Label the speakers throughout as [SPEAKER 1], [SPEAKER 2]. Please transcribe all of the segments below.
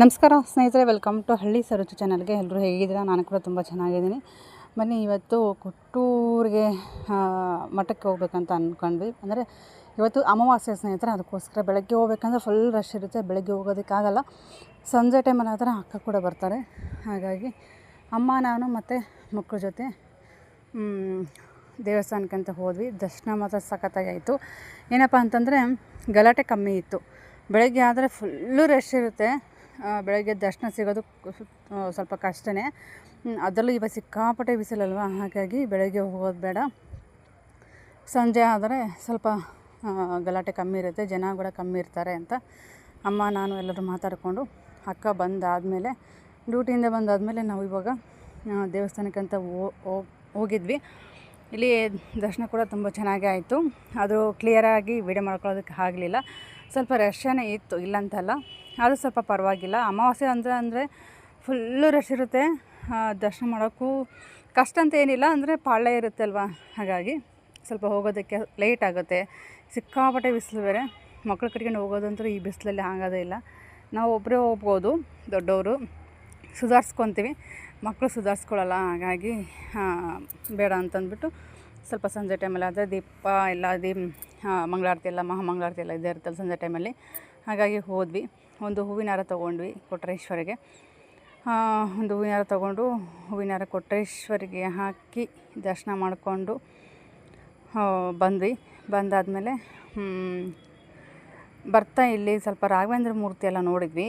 [SPEAKER 1] ನಮಸ್ಕಾರ ಸ್ನೇಹಿತರೆ, welcome to ಹಳ್ಳಿ ಸರೋಜು ಚಾನಲ್ಗೆ. ಎಲ್ಲರೂ ಹೇಗಿದ್ದೀರಾ? ನಾನು ಕೂಡ ತುಂಬ ಚೆನ್ನಾಗಿದ್ದೀನಿ. ಬನ್ನಿ, ಇವತ್ತು ಕೊಟ್ಟೂರಿಗೆ ಮಠಕ್ಕೆ ಹೋಗ್ಬೇಕಂತ ಅಂದ್ಕೊಂಡ್ವಿ. ಅಂದರೆ ಇವತ್ತು ಅಮಾವಾಸ್ಯೆ ಸ್ನೇಹಿತರೆ, ಅದಕ್ಕೋಸ್ಕರ ಬೆಳಗ್ಗೆ ಹೋಗ್ಬೇಕಂದ್ರೆ ಫುಲ್ ರಶ್ ಇರುತ್ತೆ. ಬೆಳಗ್ಗೆ ಹೋಗೋದಕ್ಕಾಗಲ್ಲ. ಸಂಜೆ ಟೈಮಲ್ಲಿ ಆದರೆ ಅಕ್ಕ ಕೂಡ ಬರ್ತಾರೆ. ಹಾಗಾಗಿ ಅಮ್ಮ, ನಾನು ಮತ್ತು ಮಕ್ಕಳ ಜೊತೆ ದೇವಸ್ಥಾನಕ್ಕಂತ ಹೋದ್ವಿ. ದರ್ಶನ ಮಾತ್ರ ಸಖತ್ತಾಗಿ ಆಯಿತು. ಏನಪ್ಪ ಅಂತಂದರೆ ಗಲಾಟೆ ಕಮ್ಮಿ ಇತ್ತು. ಬೆಳಗ್ಗೆ ಆದರೆ ಫುಲ್ಲು ರಶ್ ಇರುತ್ತೆ. ಬೆಳಗ್ಗೆ ದರ್ಶನ ಸಿಗೋದು ಸ್ವಲ್ಪ ಕಷ್ಟನೇ. ಅದರಲ್ಲೂ ಇವಾಗ ಸಿಕ್ಕಾಪಟ್ಟೆ ಬಿಸಿಲಲ್ವ, ಹಾಗಾಗಿ ಬೆಳಗ್ಗೆ ಹೋಗೋದು ಬೇಡ. ಸಂಜೆ ಆದರೆ ಸ್ವಲ್ಪ ಗಲಾಟೆ ಕಮ್ಮಿ ಇರುತ್ತೆ, ಜನ ಕೂಡ ಕಮ್ಮಿ ಇರ್ತಾರೆ ಅಂತ ಅಮ್ಮ ನಾನು ಎಲ್ಲರೂ ಮಾತಾಡಿಕೊಂಡು ಅಕ್ಕ ಬಂದಾದಮೇಲೆ, ಡ್ಯೂಟಿಯಿಂದ ಬಂದಾದಮೇಲೆ ನಾವು ಇವಾಗ ದೇವಸ್ಥಾನಕ್ಕಂತ ಹೋಗಿದ್ವಿ. ಇಲ್ಲಿ ದರ್ಶನ ಕೂಡ ತುಂಬ ಚೆನ್ನಾಗೇ ಆಯಿತು. ಅದು ಕ್ಲಿಯರಾಗಿ ವಿಡಿಯೋ ಮಾಡ್ಕೊಳ್ಳೋದಕ್ಕೆ ಆಗಲಿಲ್ಲ. ಸ್ವಲ್ಪ ರಶ್ಶನೇ ಇತ್ತು, ಇಲ್ಲಂತಲ್ಲ. ಅದು ಸ್ವಲ್ಪ ಪರವಾಗಿಲ್ಲ. ಅಮಾವಾಸ್ಯೆ ಅಂದರೆ ಫುಲ್ಲು ರಶ್ ಇರುತ್ತೆ. ದರ್ಶನ ಮಾಡೋಕ್ಕೂ ಕಷ್ಟ ಅಂತ ಏನಿಲ್ಲ, ಅಂದರೆ ಪಾಳ್ಯ ಇರುತ್ತೆ ಅಲ್ವಾ, ಹಾಗಾಗಿ ಸ್ವಲ್ಪ ಹೋಗೋದಕ್ಕೆ ಲೇಟ್ ಆಗುತ್ತೆ. ಸಿಕ್ಕಾಪಟ್ಟೆ ಬಿಸಿಲು ಬೇರೆ. ಮಕ್ಕಳು ಕಟ್ಕೊಂಡು ಹೋಗೋದಂತೂ ಈ ಬಿಸಿಲಲ್ಲಿ ಆಗೋದೇ ಇಲ್ಲ. ನಾವು ಒಬ್ಬರೇ ಹೋಗ್ಬೋದು, ದೊಡ್ಡವರು ಸುಧಾರಿಸ್ಕೊತೀವಿ, ಮಕ್ಕಳು ಸುಧಾರಿಸ್ಕೊಳ್ಳಲ್ಲ. ಹಾಗಾಗಿ ಬೇಡ ಅಂತಂದ್ಬಿಟ್ಟು ಸ್ವಲ್ಪ ಸಂಜೆ ಟೈಮಲ್ಲಿ ಆದರೆ ದೀಪ ಎಲ್ಲ ಮಂಗಳಾರತಿ ಎಲ್ಲ ಮಹಾಮಂಗಳಾರತಿ ಎಲ್ಲ ಇದೇ ಇರುತ್ತಲ್ಲ ಸಂಜೆ ಟೈಮಲ್ಲಿ. ಹಾಗಾಗಿ ಹೋದ್ವಿ. ಒಂದು ಹೂವಿನ ಹಾರ ತೊಗೊಂಡ್ವಿ ಕೊಟ್ರೇಶ್ವರಿಗೆ. ಒಂದು ಹೂವಿನ ಹಾರ ತೊಗೊಂಡು ಹೂವಿನ ಹಾರ ಕೊಟ್ರೇಶ್ವರಿಗೆ ಹಾಕಿ ದರ್ಶನ ಮಾಡಿಕೊಂಡು ಬಂದ್ವಿ. ಬಂದಾದಮೇಲೆ ಬರ್ತಾ ಇಲ್ಲಿ ಸ್ವಲ್ಪ ರಾಘವೇಂದ್ರ ಮೂರ್ತಿ ಎಲ್ಲ ನೋಡಿದ್ವಿ.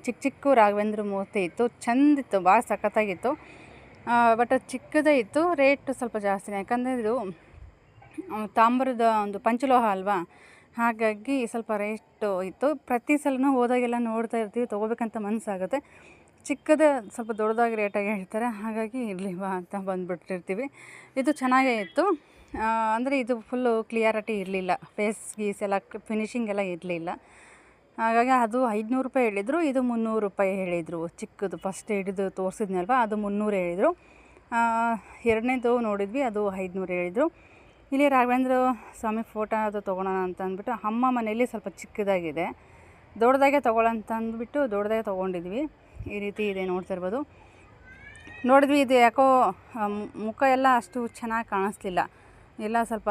[SPEAKER 1] ಚಿಕ್ಕ ರಾಘವೇಂದ್ರ ಮೂರ್ತಿ ಇತ್ತು, ಚೆಂದಿತ್ತು, ಭಾಳ ಸಖತ್ತಾಗಿತ್ತು. ಬಟ್ ಅದು ಚಿಕ್ಕದೇ ಇತ್ತು, ರೇಟು ಸ್ವಲ್ಪ ಜಾಸ್ತಿನೇ. ಯಾಕಂದರೆ ಇದು ತಾಮ್ರದ ಒಂದು ಪಂಚಲೋಹ ಅಲ್ವಾ, ಹಾಗಾಗಿ ಸ್ವಲ್ಪ ರೇಟು ಇತ್ತು. ಪ್ರತಿ ಸಲನೂ ಹೋದಾಗೆಲ್ಲ ನೋಡ್ತಾ ಇರ್ತೀವಿ, ತೊಗೋಬೇಕಂತ ಮನಸ್ಸಾಗುತ್ತೆ. ಚಿಕ್ಕದೇ ಸ್ವಲ್ಪ ದೊಡ್ಡದಾಗಿ ರೇಟಾಗಿ ಹೇಳ್ತಾರೆ, ಹಾಗಾಗಿ ಇರಲಿ ಬಾ ಅಂತ ಬಂದುಬಿಟ್ಟಿರ್ತೀವಿ. ಇದು ಚೆನ್ನಾಗೇ ಇತ್ತು. ಅಂದರೆ ಇದು ಫುಲ್ಲು ಕ್ಲಿಯಾರಿಟಿ ಇರಲಿಲ್ಲ, ಫೇಸ್ ಗೀಸ್ ಎಲ್ಲ ಫಿನಿಷಿಂಗ್ ಎಲ್ಲ ಇರಲಿಲ್ಲ. ಹಾಗಾಗಿ ಅದು 500 ರೂಪಾಯಿ ಹೇಳಿದರು, ಇದು 300 ರೂಪಾಯಿ ಹೇಳಿದರು. ಚಿಕ್ಕದು ಫಸ್ಟ್ ಹಿಡಿದು ತೋರಿಸಿದ್ನಲ್ವ, ಅದು 300 ಹೇಳಿದರು. ಎರಡನೇದು ನೋಡಿದ್ವಿ, ಅದು 500 ಹೇಳಿದರು. ಇಲ್ಲಿ ರಾಘವೇಂದ್ರ ಸ್ವಾಮಿ ಫೋಟೋ ಅದು ತೊಗೊಳೋಣ ಅಂತ ಅಂದ್ಬಿಟ್ಟು, ಅಮ್ಮ ಮನೆಯಲ್ಲಿ ಸ್ವಲ್ಪ ಚಿಕ್ಕದಾಗಿದೆ, ದೊಡ್ಡದಾಗೆ ತೊಗೊಳ್ಳೋಂತ ಅಂದ್ಬಿಟ್ಟು ದೊಡ್ಡದಾಗೆ ತೊಗೊಂಡಿದ್ವಿ. ಈ ರೀತಿ ಇದೆ, ನೋಡ್ತಾ ಇರ್ಬೋದು. ನೋಡಿದ್ವಿ, ಇದು ಯಾಕೋ ಮುಖ ಎಲ್ಲ ಅಷ್ಟು ಚೆನ್ನಾಗಿ ಕಾಣಿಸ್ಲಿಲ್ಲ, ಎಲ್ಲ ಸ್ವಲ್ಪ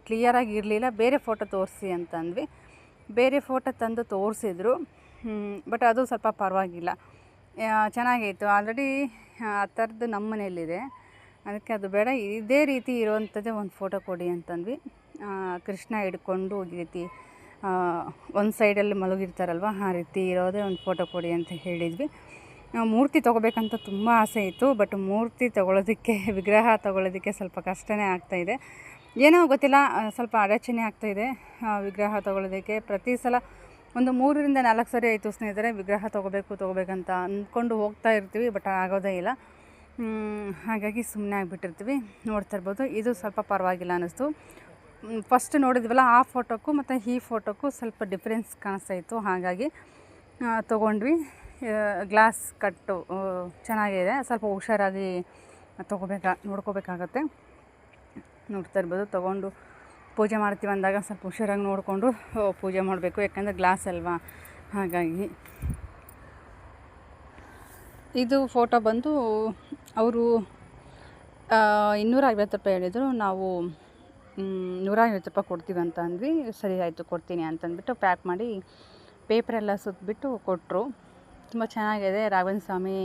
[SPEAKER 1] ಕ್ಲಿಯರಾಗಿ ಇರಲಿಲ್ಲ. ಬೇರೆ ಫೋಟೋ ತೋರಿಸಿ ಅಂತಂದ್ವಿ. ಬೇರೆ ಫೋಟೋ ತಂದು ತೋರಿಸಿದ್ರು. ಬಟ್ ಅದು ಸ್ವಲ್ಪ ಪರವಾಗಿಲ್ಲ, ಚೆನ್ನಾಗಿತ್ತು. ಆಲ್ರೆಡಿ ಆ ಥರದ್ದು ನಮ್ಮ ಮನೆಯಲ್ಲಿದೆ, ಅದಕ್ಕೆ ಅದು ಬೇಡ, ಇದೇ ರೀತಿ ಇರುವಂಥದ್ದೇ ಒಂದು ಫೋಟೋ ಕೊಡಿ ಅಂತಂದ್ವಿ. ಕೃಷ್ಣ ಹಿಡ್ಕೊಂಡು ಈ ರೀತಿ ಒಂದು ಸೈಡಲ್ಲಿ ಮಲಗಿರ್ತಾರಲ್ವ, ಆ ರೀತಿ ಇರೋದೇ ಒಂದು ಫೋಟೋ ಕೊಡಿ ಅಂತ ಹೇಳಿದ್ವಿ. ಮೂರ್ತಿ ತೊಗೋಬೇಕಂತ ತುಂಬ ಆಸೆ ಇತ್ತು. ಬಟ್ ಮೂರ್ತಿ ತೊಗೊಳೋದಕ್ಕೆ, ವಿಗ್ರಹ ತೊಗೊಳೋದಕ್ಕೆ ಸ್ವಲ್ಪ ಕಷ್ಟನೇ ಆಗ್ತಾಯಿದೆ. ಏನೋ ಗೊತ್ತಿಲ್ಲ, ಸ್ವಲ್ಪ ಅಡಚಣೆ ಆಗ್ತಾಯಿದೆ ವಿಗ್ರಹ ತೊಗೊಳೋದಕ್ಕೆ. ಪ್ರತಿ ಸಲ ಒಂದು 3 ರಿಂದ 4 ಸರಿ ಆಯಿತು ಸ್ನೇಹಿತರೆ, ವಿಗ್ರಹ ತೊಗೋಬೇಕಂತ ಅಂದ್ಕೊಂಡು ಹೋಗ್ತಾ ಇರ್ತೀವಿ, ಬಟ್ ಆಗೋದೇ ಇಲ್ಲ. ಹಾಗಾಗಿ ಸುಮ್ಮನೆ ಆಗಿಬಿಟ್ಟಿರ್ತೀವಿ. ನೋಡ್ತಾ ಇರ್ಬೋದು, ಇದು ಸ್ವಲ್ಪ ಪರವಾಗಿಲ್ಲ ಅನ್ನಿಸ್ತು. ಫಸ್ಟ್ ನೋಡಿದ್ವಲ್ಲ ಆ ಫೋಟೋಕ್ಕೂ ಮತ್ತು ಈ ಫೋಟೋಕ್ಕೂ ಸ್ವಲ್ಪ ಡಿಫ್ರೆನ್ಸ್ ಕಾಣಿಸ್ತಾಯಿತ್ತು, ಹಾಗಾಗಿ ತೊಗೊಂಡ್ವಿ. ಗ್ಲಾಸ್ ಕಟ್ಟು ಚೆನ್ನಾಗಿದೆ, ಸ್ವಲ್ಪ ಹುಷಾರಾಗಿ ನೋಡ್ಕೋಬೇಕಾಗತ್ತೆ. ನೋಡ್ತಾ ಇರ್ಬೋದು, ತೊಗೊಂಡು ಪೂಜೆ ಮಾಡ್ತೀವಿ ಅಂದಾಗ ಸ್ವಲ್ಪ ಹುಷಾರಾಗಿ ನೋಡಿಕೊಂಡು ಪೂಜೆ ಮಾಡಬೇಕು, ಯಾಕಂದರೆ ಗ್ಲಾಸ್ ಅಲ್ವಾ, ಹಾಗಾಗಿ. ಇದು ಫೋಟೋ ಬಂದು ಅವರು 250 ರೂಪಾಯಿ ಹೇಳಿದರು. ನಾವು 150 ರೂಪಾಯಿ ಕೊಡ್ತೀವಿ ಅಂತ ಅಂದ್ವಿ. ಸರಿ ಆಯಿತು, ಕೊಡ್ತೀನಿ ಅಂತಂದ್ಬಿಟ್ಟು ಪ್ಯಾಕ್ ಮಾಡಿ ಪೇಪರೆಲ್ಲ ಸುತ್ತಬಿಟ್ಟು ಕೊಟ್ಟರು. ತುಂಬ ಚೆನ್ನಾಗಿದೆ. ರಾಘವೇಂದ್ರ ಸ್ವಾಮಿ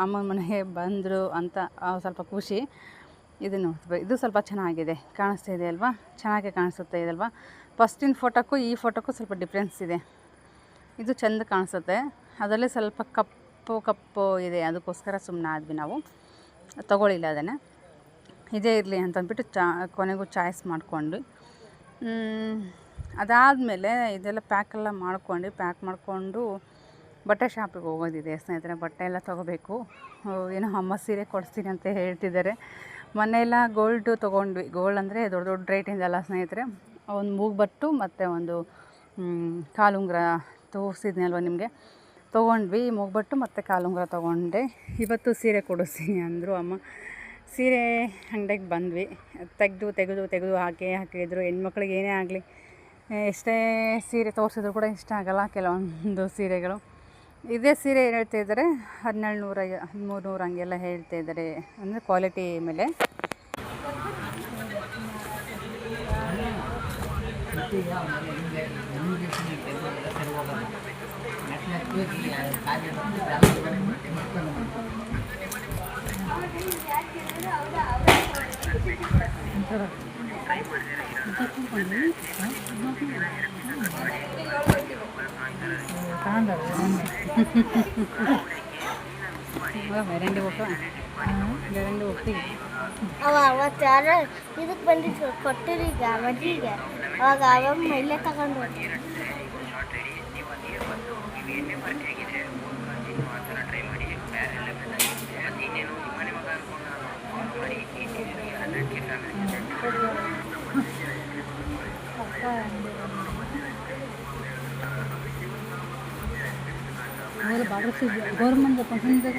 [SPEAKER 1] ಅಮ್ಮನ ಮನೆಗೆ ಬಂದರು ಅಂತ ಸ್ವಲ್ಪ ಖುಷಿ. ಇದು ನೋಡ್ತೀವಿ, ಇದು ಸ್ವಲ್ಪ ಚೆನ್ನಾಗಿದೆ, ಕಾಣಿಸ್ತಾ ಇದೆ ಅಲ್ವಾ, ಚೆನ್ನಾಗೇ ಕಾಣಿಸುತ್ತೆ ಇದಲ್ವಾ. ಫಸ್ಟಿನ ಫೋಟೋಕ್ಕೂ ಈ ಫೋಟೋಕ್ಕೂ ಸ್ವಲ್ಪ ಡಿಫ್ರೆನ್ಸ್ ಇದೆ. ಇದು ಚೆಂದ ಕಾಣಿಸುತ್ತೆ, ಅದರಲ್ಲಿ ಸ್ವಲ್ಪ ಕಪ್ಪು ಇದೆ, ಅದಕ್ಕೋಸ್ಕರ ಸುಮ್ಮನೆ ಆದ್ವಿ, ನಾವು ತೊಗೊಳ್ಳಿಲ್ಲ ಅದನ್ನು. ಇದೇ ಇರಲಿ ಅಂತಂದ್ಬಿಟ್ಟು ಕೊನೆಗೂ ಚಾಯ್ಸ್ ಮಾಡ್ಕೊಂಡ್ವಿ. ಅದಾದಮೇಲೆ ಇದೆಲ್ಲ ಪ್ಯಾಕ್ ಮಾಡಿಕೊಂಡು ಬಟ್ಟೆ ಶಾಪಿಗೆ ಹೋಗೋದಿದೆ ಸ್ನೇಹಿತರೆ. ಬಟ್ಟೆ ಎಲ್ಲ ತೊಗೋಬೇಕು. ಏನೋ ಅಮ್ಮ ಸೀರೆ ಕೊಡಿಸ್ತೀನಿ ಅಂತ ಹೇಳ್ತಿದ್ದಾರೆ. ಮೊನ್ನೆಲ್ಲ ಗೋಲ್ಡು ತೊಗೊಂಡ್ವಿ. ಗೋಲ್ಡ್ ಅಂದರೆ ದೊಡ್ಡ ರೇಟಿಂದಲ್ಲ ಸ್ನೇಹಿತರೆ, ಒಂದು ಮೂಗುಬಟ್ಟು ಮತ್ತು ಒಂದು ಕಾಲುಂಗುರ ತೋರಿಸಿದ್ನಲ್ವ ನಿಮಗೆ, ತೊಗೊಂಡ್ವಿ. ಮೂಗುಬಟ್ಟು ಮತ್ತು ಕಾಲುಂಗುರ ತೊಗೊಂಡೆ. ಇವತ್ತು ಸೀರೆ ಕೊಡಿಸ್ತೀನಿ ಅಂದರು ಅಮ್ಮ. ಸೀರೆ ಅಂಗಡಿಗೆ ಬಂದ್ವಿ. ತೆಗೆದು ಹಾಕಿದ್ರು. ಹೆಣ್ಮಕ್ಳಿಗೆ ಏನೇ ಆಗಲಿ ಎಷ್ಟೇ ಸೀರೆ ತೋರಿಸಿದ್ರು ಕೂಡ ಇಷ್ಟ ಆಗಲ್ಲ ಕೆಲವೊಂದು ಸೀರೆಗಳು. ಇದೇ ಸೀರೆ ಏನು ಹೇಳ್ತಾ ಇದ್ದಾರೆ 1700 1300 ಹಂಗೆಲ್ಲ ಹೇಳ್ತಾ ಇದ್ದಾರೆ, ಅಂದರೆ ಕ್ವಾಲಿಟಿ ಮೇಲೆ. ವೆರಂಡಿ ಒಪ್ಪಿ
[SPEAKER 2] ಅವತ್ತಾರ ಇದಕ್ಕೆ ಬಂದಿತ್ತು ಕೊಟ್ಟಿರಿ ಈಗ ಮದುವೆಗೆ, ಅವಾಗ ಅವ ಇಲ್ಲೇ ತಗೊಂಡು
[SPEAKER 1] ಗೌರ್ಮೆಂಟ್ ಚೆನ್ನಾಗಿದೆ.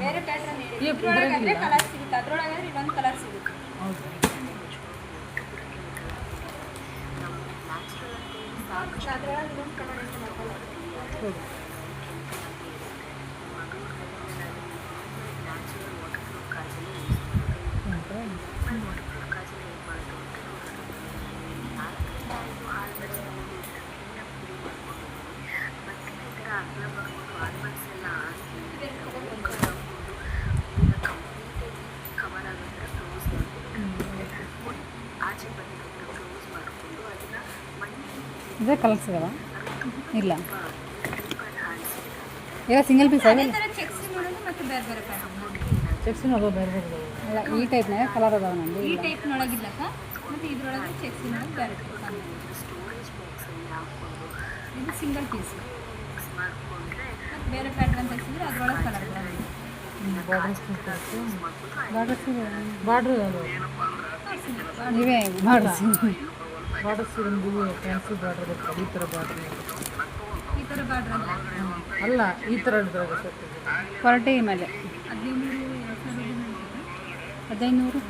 [SPEAKER 3] ಬೇರೆ ಪ್ಯಾಟ್ರನ್ ಇದ್ರೊಳಗಾದ್ರೆ ಕಲರ್ ಸಿಗುತ್ತೆ, ಅದ್ರೊಳಗಾದ್ರೆ ಇನ್ನೊಂದು ಕಲರ್ ಸಿಗುತ್ತೆ. ಅದ್ರೊಳಗೆ ಇನ್ನೊಂದು ಕಲರ್
[SPEAKER 1] ಇದೇ ಕಲರ್ಸ್ ಇದಾವ ಇಲ್ಲ ಈಗ ಸಿಂಗಲ್ ಪೀಸ್
[SPEAKER 3] ಅದೇ ಥರ ಚೆಕ್ಸ್ ಮಾಡೋದು ಮತ್ತು ಬೇರೆ ಬೇರೆ ಪ್ಯಾಟರ್ನ್
[SPEAKER 1] ಚೆಕ್ಸಿನ ಅದು ಬೇರೆ ಬೇರೆ ಅಲ್ಲ ಈ ಟೈಪ್ನಾಗ ಕಲರ್ ಅದಾವ ನಂದು
[SPEAKER 3] ಈ ಟೈಪ್ನೊಳಗಿಲ್ಲಕ್ಕ, ಮತ್ತು ಇದ್ರೊಳಗೆ ಚೆಕ್ಸಿನೊಳಗೆ ಬೇರೆ ಇದು ಸಿಂಗಲ್ ಪೀಸ್. ಮತ್ತು ಬೇರೆ ಪ್ಯಾಟರ್ನ್ ತೆಗೆಸಿದ್ರೆ ಅದ್ರೊಳಗೆ ಕಲರ್
[SPEAKER 1] ಬಾರ್ಡ್ರ್ ಇವೇ ಬಾರ್ಡರ್ಸ್ ಫ್ಯಾನ್ಸಿ ಬಾರ್ಡರ್ ಈ ಥರ ಬಾರ್ಡರ್
[SPEAKER 3] ಈ ಥರ ಬಾರ್ಡ್ರ್
[SPEAKER 1] ಅಲ್ಲ ಈ ಥರ ಕ್ವಾಲಿಟಿ ಮೇಲೆ 1500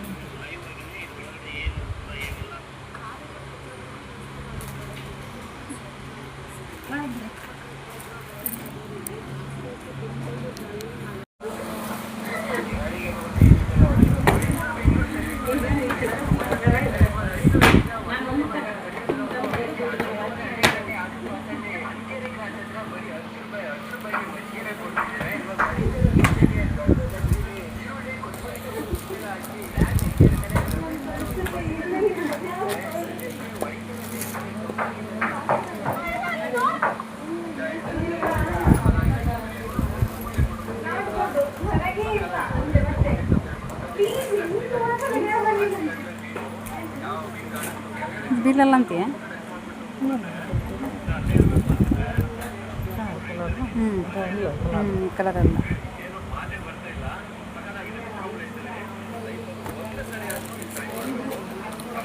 [SPEAKER 1] ಬಿಲ್ಲಲ್ಲ ಅಂತೀಯ ಕಲರ್ ಅಲ್ಲ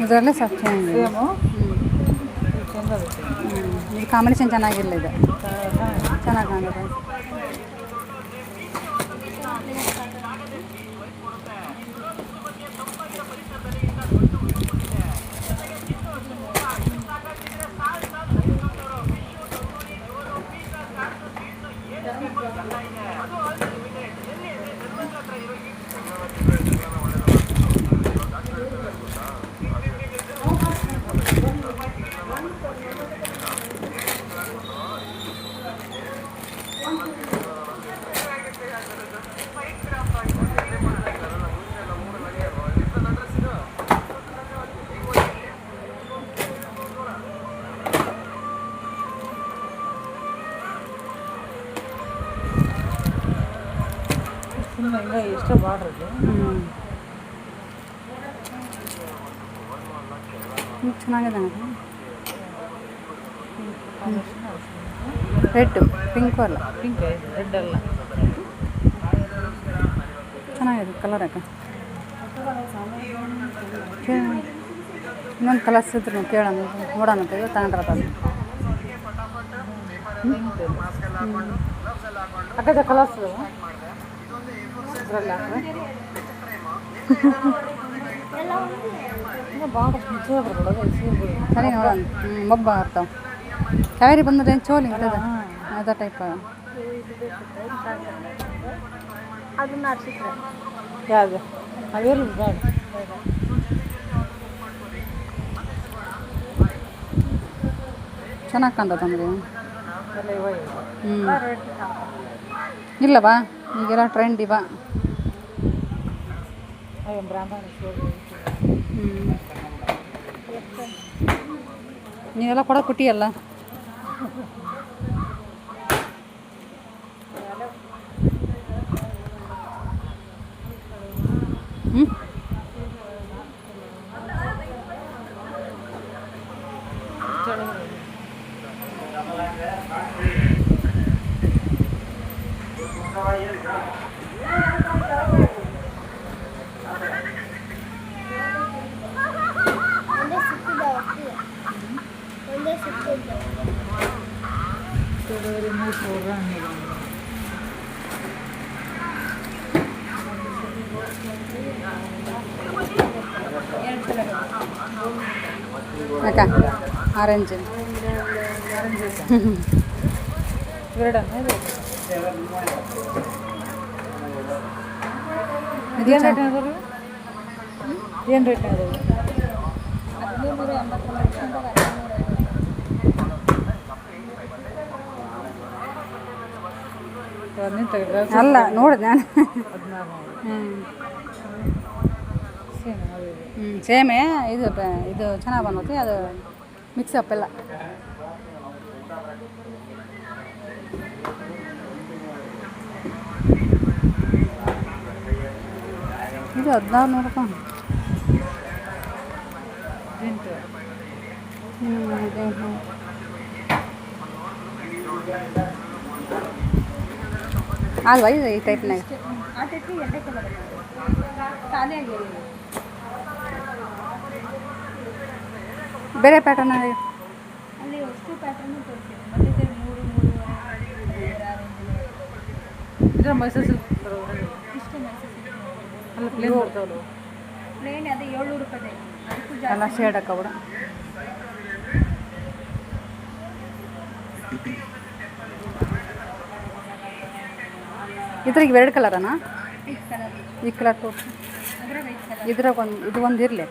[SPEAKER 1] ಇದರಲ್ಲೇ ಸಾಕು ಚೆನ್ನಾಗಿದೆ ಇದು ಕಾಂಬಿನೇಷನ್ ಚೆನ್ನಾಗಿಲ್ಲ ಇದು ಚೆನ್ನಾಗಿ ಕಾಣುತ್ತೆ.
[SPEAKER 3] ಇಷ್ಟ ಬಾಡ್ರದು
[SPEAKER 1] ಚೆನ್ನಾಗಿದೆ ರೆಡ್ ಪಿಂಕು ಅಲ್ಲ
[SPEAKER 3] ಪಿಂಕ್ ರೆಡ್ ಅಲ್ಲ
[SPEAKER 1] ಚೆನ್ನಾಗಿದೆ ಕಲರ್ ಯಾಕೆ ಇನ್ನೊಂದು ಕಲರ್ಸ್ ಇದ್ರು ಕೇಳೋಣ ನೋಡೋಣ ಇದು ತಗೊಂಡ್ರದು
[SPEAKER 3] ಅಕ್ಕದ ಕಲರ್ಸ್ ಇದ್ರಲ್ಲ
[SPEAKER 1] ಸರಿ ನೋಡೋಣ ಮೊಬ್ಬ ಬರ್ತಾವೆ ಕಾವೇರಿ ಬಂದ್ರೆ ಏನು ಚೋಲಿ ಇರ್ತದೆ ಅದ ಟೈಪ್
[SPEAKER 2] ಅದನ್ನ ಹಚ್ಚಿದ್ರೆ
[SPEAKER 3] ಯಾವುದು ಅವೆಲ್ಲ ಬೇಡ
[SPEAKER 1] ಚೆನ್ನಾಗಿ ಕಾಣ್ತದೆ ಅಂದರೆ
[SPEAKER 3] ಎಲ್ಲ ಇವ
[SPEAKER 1] ಇಲ್ಲವಾ ಈಗೆಲ್ಲ ಟ್ರೆಂಡ್ ಇವ
[SPEAKER 3] ಬ್ರಾಹ್ಮಣ
[SPEAKER 1] ನೀವೆಲ್ಲ ಕೊಡೋ ಕುಟ್ಟಿಯಲ್ಲ
[SPEAKER 2] ಒಂದೇ ಸಿಕ್ಕಿದ್ದ
[SPEAKER 1] ಅಕ್ಕ ಆರೆಂಜ್
[SPEAKER 3] ಎರಡನ್ನ
[SPEAKER 1] ಇದು
[SPEAKER 3] ಏನು ರೇಟ್ ಅದಾವ ಏನು ರೇಟ್ ಅದಾವ
[SPEAKER 1] ಅಲ್ಲ ನೋಡಿದೆ ನಾನು ಸೇಮೇ ಇದು ಇದು ಚೆನ್ನಾಗಿ ಬಂದೈತಿ ಅದು ಮಿಕ್ಸಪ್ ಎಲ್ಲ ಇದು 1600 ರೂಪಾಯಿ ಅಲ್ವಾ ಇದು ಈ ಟೈಪ್ನಾಗ
[SPEAKER 3] ಆ ಟೈಪ್ ಎರಡೇ ಕಲರ್ ಖಾಲಿ ಆಗಿದೆ
[SPEAKER 1] ಬೇರೆ ಪ್ಯಾಟರ್ನ್
[SPEAKER 3] ಅಲ್ಲಿ ಅಷ್ಟು ಪ್ಯಾಟರ್ನು ತೋರಿಸಿದೆ ಮತ್ತೆ ಇದರ ಮೈಸೂರು ಸಿಲ್ಕ್ ಇಷ್ಟು ಮೈಸೂರು ಸಿಲ್ಕ್
[SPEAKER 1] ಅಲ್ಲ ಪ್ಲೇನ್
[SPEAKER 3] ಬರ್ತಾವಲ್ಲ ಪ್ಲೇನ್ ಅದೇ 700 ರೂಪಾಯಿ ಅದಕ್ಕೂ ಜಾಸ್ತಿ
[SPEAKER 1] ಎಲ್ಲ ಶೇಡ್ ಹಾಕಬಿಡ ಇದ್ರಿಗೆ 2 ಕಲರನಾ ಈ ಕಲರ್ ತೋರಿಸಿ ಇದ್ರಾಗ ಒಂದು ಇದು ಒಂದು ಇರಲಿ